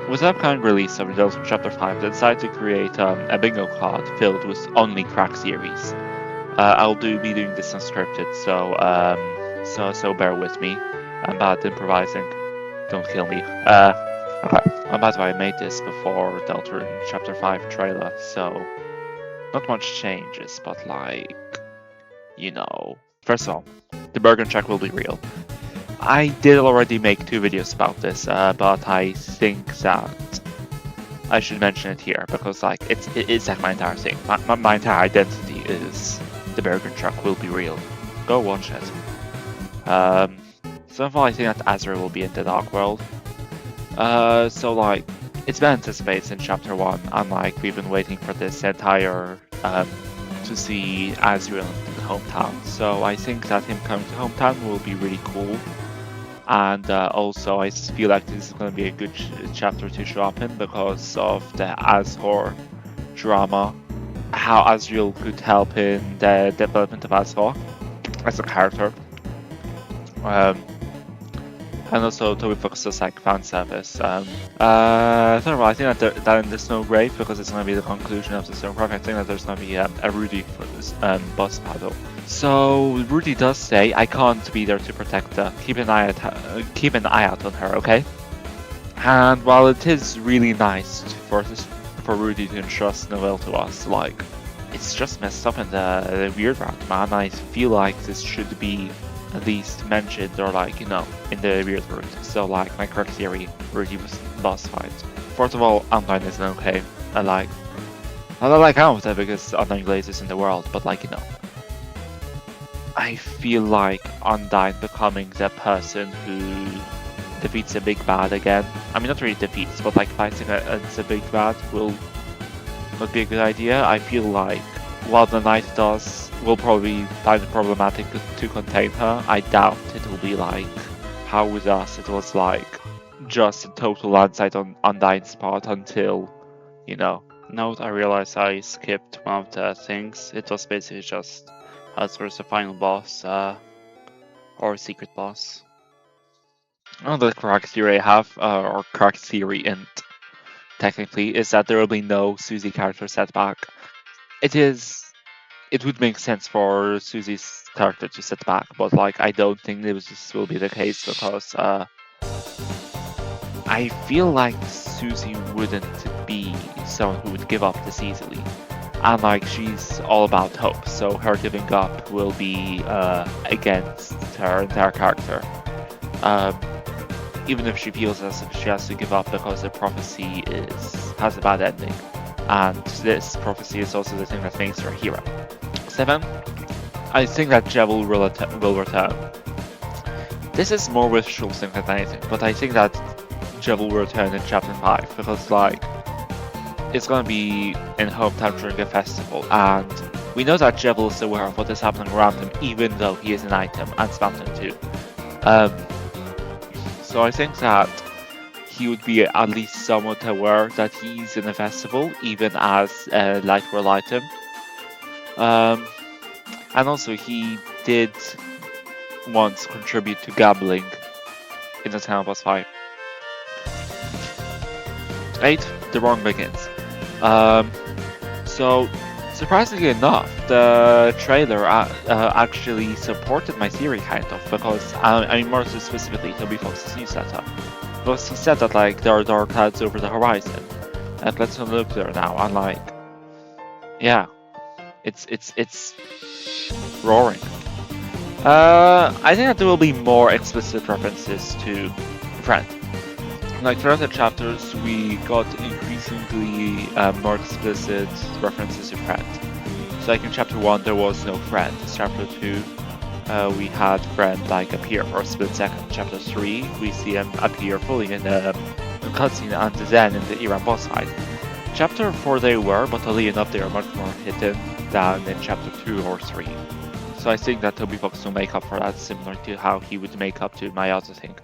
With the upcoming release of Deltarune Chapter 5, they decided to create a bingo card filled with only crack series. I'll be doing this unscripted, so bear with me. I'm bad at improvising. Don't kill me. I'm bad I made this before Deltarune Chapter 5 trailer, so not much changes, but like, you know. First of all, the bargain check will be real. I did already make 2 videos about this, but I think that I should mention it here because like it's like my entire thing. My entire identity is the bargain truck will be real. Go watch it. So I think that Azrael will be in the Dark World. So like it's been anticipated in Chapter 1, and like we've been waiting for this entire to see Azrael in the hometown. So I think that him coming to hometown will be really cool. And also, I feel like this is going to be a good chapter to show up in because of the Azor drama, how Azrael could help in the development of Azor as a character. And also, Toby Fox does like fan service. I don't know, I think that in the Snow Grave, because it's going to be the conclusion of the Snow Grave, I think that there's going to be a Rudy for this boss battle. So Rudy does say, "I can't be there to protect her. Keep an eye out on her, okay?" And while it is really nice for Rudy to entrust Noelle to us, like it's just messed up in the weird route, man. I feel like this should be at least mentioned or like, you know, in the weird route. So like my correct theory, Rudy was boss fight. First of all, Undyne isn't okay. I like Amount because Undyne Glaze is in the world, but like, you know, I feel like Undyne becoming the person who defeats a big bad again. I mean, not really defeats, but like fighting against a big bad will not be a good idea. I feel like what the Knight does will probably find it problematic to contain her. I doubt it will be like how with us it was like just a total landslide on Undyne's part until, you know. Note, I realized I skipped one of the things. It was basically just Azrael's the final boss, or secret boss. Another correct theory I have, or correct theory technically, is that there will be no Susie character setback. It would make sense for Susie's character to set back, but like I don't think this will be the case because I feel like Susie wouldn't be someone who would give up this easily. And like she's all about hope, so her giving up will be against her entire character. Even if she feels as if she has to give up because the prophecy has a bad ending. And this prophecy is also the thing that makes her a hero. 7. I think that Jevil will return. This is more wishful thinking than anything, but I think that Jevil will return in Chapter 5 because like it's gonna be in hometown during a festival, and we know that Jevil is aware of what is happening around him, even though he is an item and Spamton too. So I think that he would be at least somewhat aware that he's in a festival, even as a light world item. And also he did once contribute to gambling in the Town Boss fight. 8. The Wrong Begins. So surprisingly enough, the trailer actually supported my theory kind of, because I mean more so specifically Toby Fox's new setup. Because he said that like there are dark clouds over the horizon. And let's look there now, and like, yeah, it's roaring. I think that there will be more explicit references to Friend. Like throughout the chapters, we got increasingly more explicit references to Friend. So like in Chapter 1 there was no Friend. Chapter 2 we had Friend like appear for a split second. Chapter 3 we see him appear fully in the cutscene and then in the Iran boss fight. Chapter 4 they were, but oddly enough they are much more hidden than in Chapter 2 or 3. So I think that Toby Fox will make up for that, similar to how he would make up to my other thing.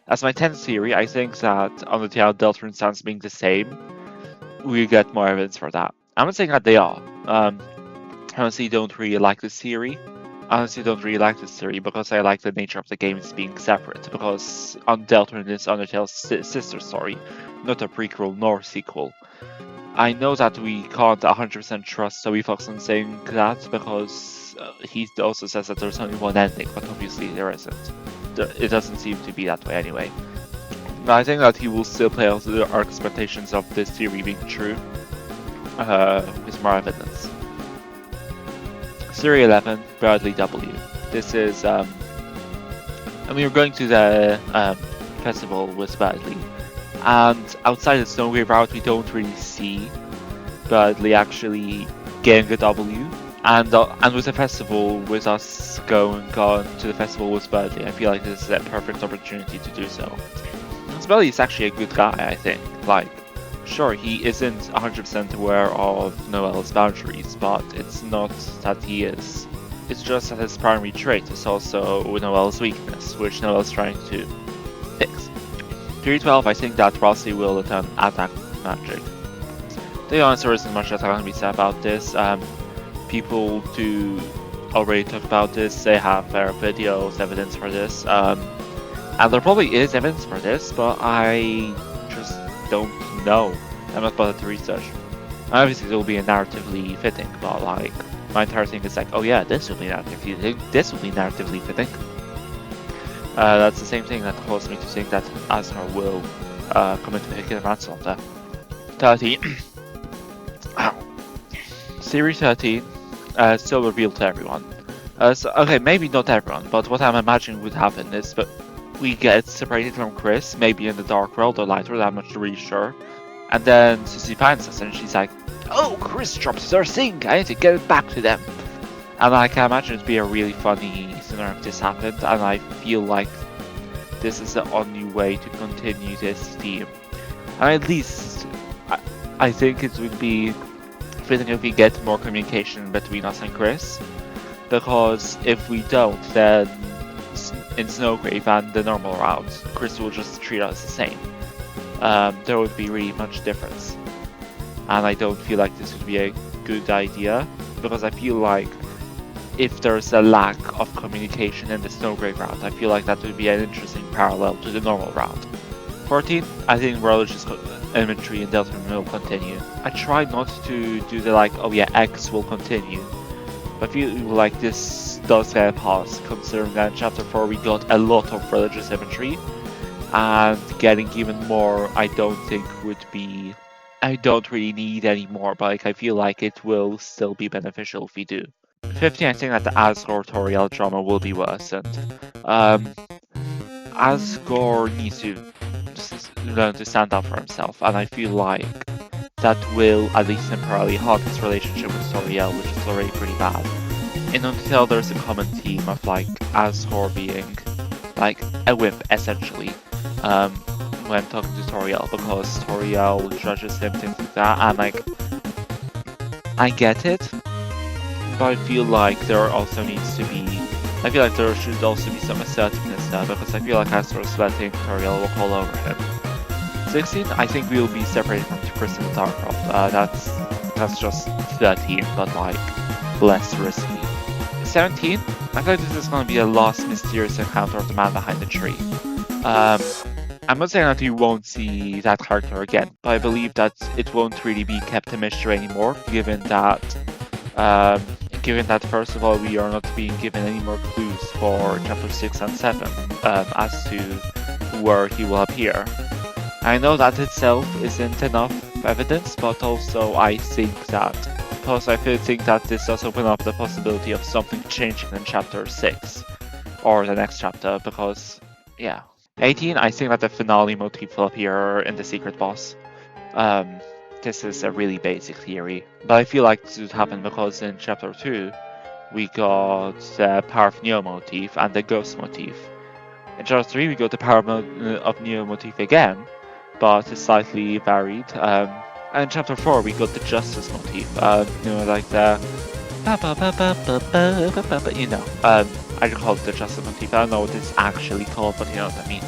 As my 10th theory, I think that Undertale and Deltarune sounds being the same, we get more evidence for that. I'm not saying that they are. I honestly don't really like this theory, I honestly don't really like this theory because I like the nature of the games being separate, because Deltarune is Undertale's sister story, not a prequel nor sequel. I know that we can't 100% trust Toby Fox in saying that because he also says that there's only one ending, but obviously there isn't. It doesn't seem to be that way anyway. I think that he will still play out our expectations of this theory being true with more evidence. Theory 11, Bradley W. This is, and we were going to the festival with Bradley, and outside the Snowgrave route we don't really see Bradley actually getting a W. And with the festival, with us going on to the festival with Bradley, I feel like this is a perfect opportunity to do so. Bradley is actually a good guy, I think. Like, sure, he isn't 100% aware of Noel's boundaries, but it's not that he is. It's just that his primary trait is also Noel's weakness, which Noel's trying to fix. Theory 12, I think that Rossi will attempt attack magic. The answer isn't much that can be said about this. People do already talk about this, they have their videos, evidence for this. And there probably is evidence for this, but I just don't know. I'm not bothered to research. Obviously, it will be narratively fitting, but like, my entire thing is like, oh yeah, this will be narratively fitting, this will be narratively fitting. That's the same thing that caused me to think that Asgore will come into the Kingdom Manslaughter. 13. Series 13, still revealed to everyone. So, okay, maybe not everyone, but what I'm imagining would happen is that we get separated from Chris, maybe in the Dark World or Light World, I'm not really sure. And then Susie finds us and she's like, oh, Chris drops their thing, I need to get it back to them. And I can imagine it'd be a really funny scenario if this happened, and I feel like this is the only way to continue this theme. And at least, I think it would be fitting if we get more communication between us and Chris. Because if we don't, then in Snowgrave and the normal route, Chris will just treat us the same. There would be really much difference. And I don't feel like this would be a good idea, because I feel like if there's a lack of communication in the Snowgrave route, I feel like that would be an interesting parallel to the normal route. 14, I think religious inventory in Deltarune will continue. I try not to do the like, oh yeah, X will continue. But I feel like this does get a pause, considering that in Chapter 4 we got a lot of religious inventory, and getting even more I don't think would be... I don't really need any more, but like, I feel like it will still be beneficial if we do. 15, I think that the Asgore Toriel drama will be worsened. Asgore needs to learn to stand up for himself, and I feel like that will at least temporarily halt his relationship with Toriel, which is already pretty bad. In Undertale, there's a common theme of like Asgore being like a wimp, essentially, when talking to Toriel, because Toriel judges him, things like that, and like, I get it, but I feel like there also needs to be, I feel like there should also be some assertiveness there, because I feel like Asgore is letting Toriel walk all over him. 16, I think we will be separated from Chris in the Dark World. That's just 13, but like, less risky. 17, I feel like this is going to be the last mysterious encounter of the man behind the tree. I'm not saying that we won't see that character again, but I believe that it won't really be kept a mystery anymore, given that first of all we are not being given any more clues for Chapter 6 and 7 as to where he will appear. I know that itself isn't enough evidence, but also I think that this does open up the possibility of something changing in Chapter 6 or the next chapter, because yeah. 18, I think that the finale motif will appear in the secret boss. This is a really basic theory, but I feel like this would happen because in Chapter 2 we got the Power of Neo motif and the Ghost motif. In Chapter 3 we got the Power of Neo motif again, but it's slightly varied. And in Chapter 4 we got the Justice motif, like the I call it the Justice motif. I don't know what it's actually called, but you know what I mean.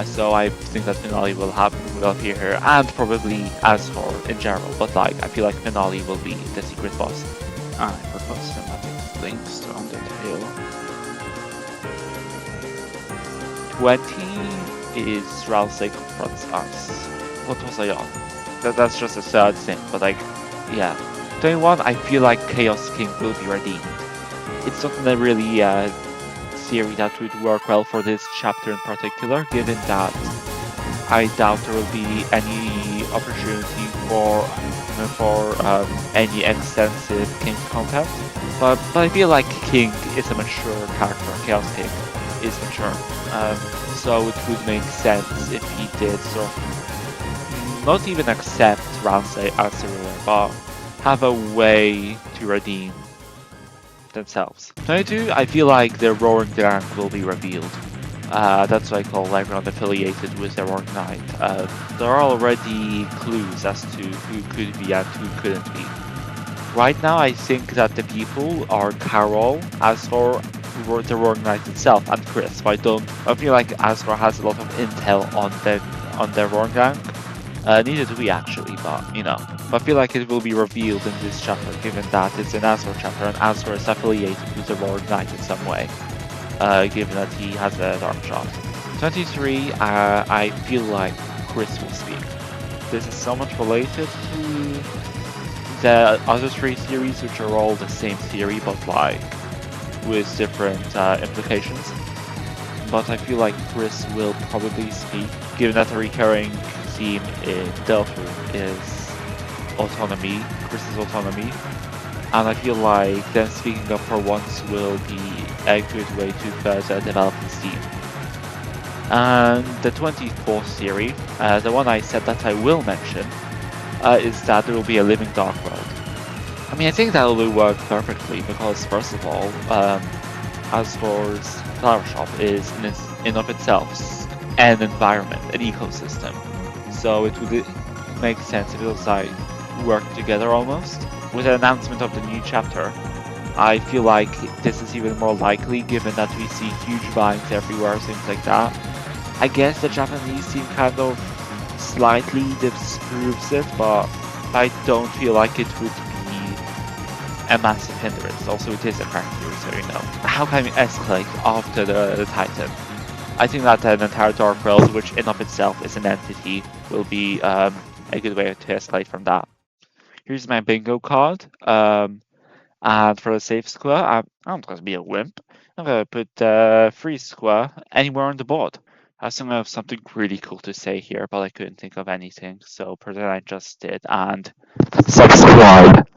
So I think that finale will appear here, and probably Asgore in general, but like, I feel like finale will be the secret boss. I propose cinematic. links to Undertale. 20 is Rousey confronts us. What was I on? That's just a third thing, but like, yeah. 21, I feel like Chaos King will be redeemed. It's not a really theory that would work well for this chapter in particular, given that I doubt there will be any opportunity for any extensive King content. But I feel like King is a mature character. Chaos King is mature. So it would make sense if he did sort of not even accept Ramsay as a ruler, but have a way to redeem themselves. 22, I feel like the Roaring Gang will be revealed. That's what I call everyone affiliated with the Roaring Knight. There are already clues as to who could be and who couldn't be. Right now, I think that the people are Carol, Asgore, the Roaring Knight itself, and Chris. But I feel like Asgore has a lot of intel on the Roaring Gang. Neither do we actually, but you know. But I feel like it will be revealed in this chapter, given that it's an Asgore chapter, and Asgore is affiliated with the Roaring Knight in some way, given that he has a dark shot. 23, I feel like Chris will speak. This is so much related to the other three theories, which are all the same theory, but like with different implications. But I feel like Chris will probably speak, given that the recurring theme in Deltarune is autonomy, Chris's autonomy. And I feel like them speaking up for once will be a good way to further develop his theme. And the 24th theory, the one I said that I will mention, is that there will be a living Dark World. I mean, I think that will work perfectly because, first of all, Asgore's flower shop is in of itself an environment, an ecosystem. So it would make sense if it was like work together almost. With the announcement of the new chapter, I feel like this is even more likely given that we see huge vines everywhere, things like that. I guess the Japanese team kind of slightly disproves it, but I don't feel like it would be a massive hindrance. Also, it is a character, so you know. How can we escalate after the Titan? I think that an entire Dark World, which in of itself is an entity, will be a good way to escalate from that. Here's my bingo card. And for the safe square, I'm not going to be a wimp. I'm going to put 3 square anywhere on the board. I was going to have something really cool to say here, but I couldn't think of anything, so pretend I just did, and subscribe.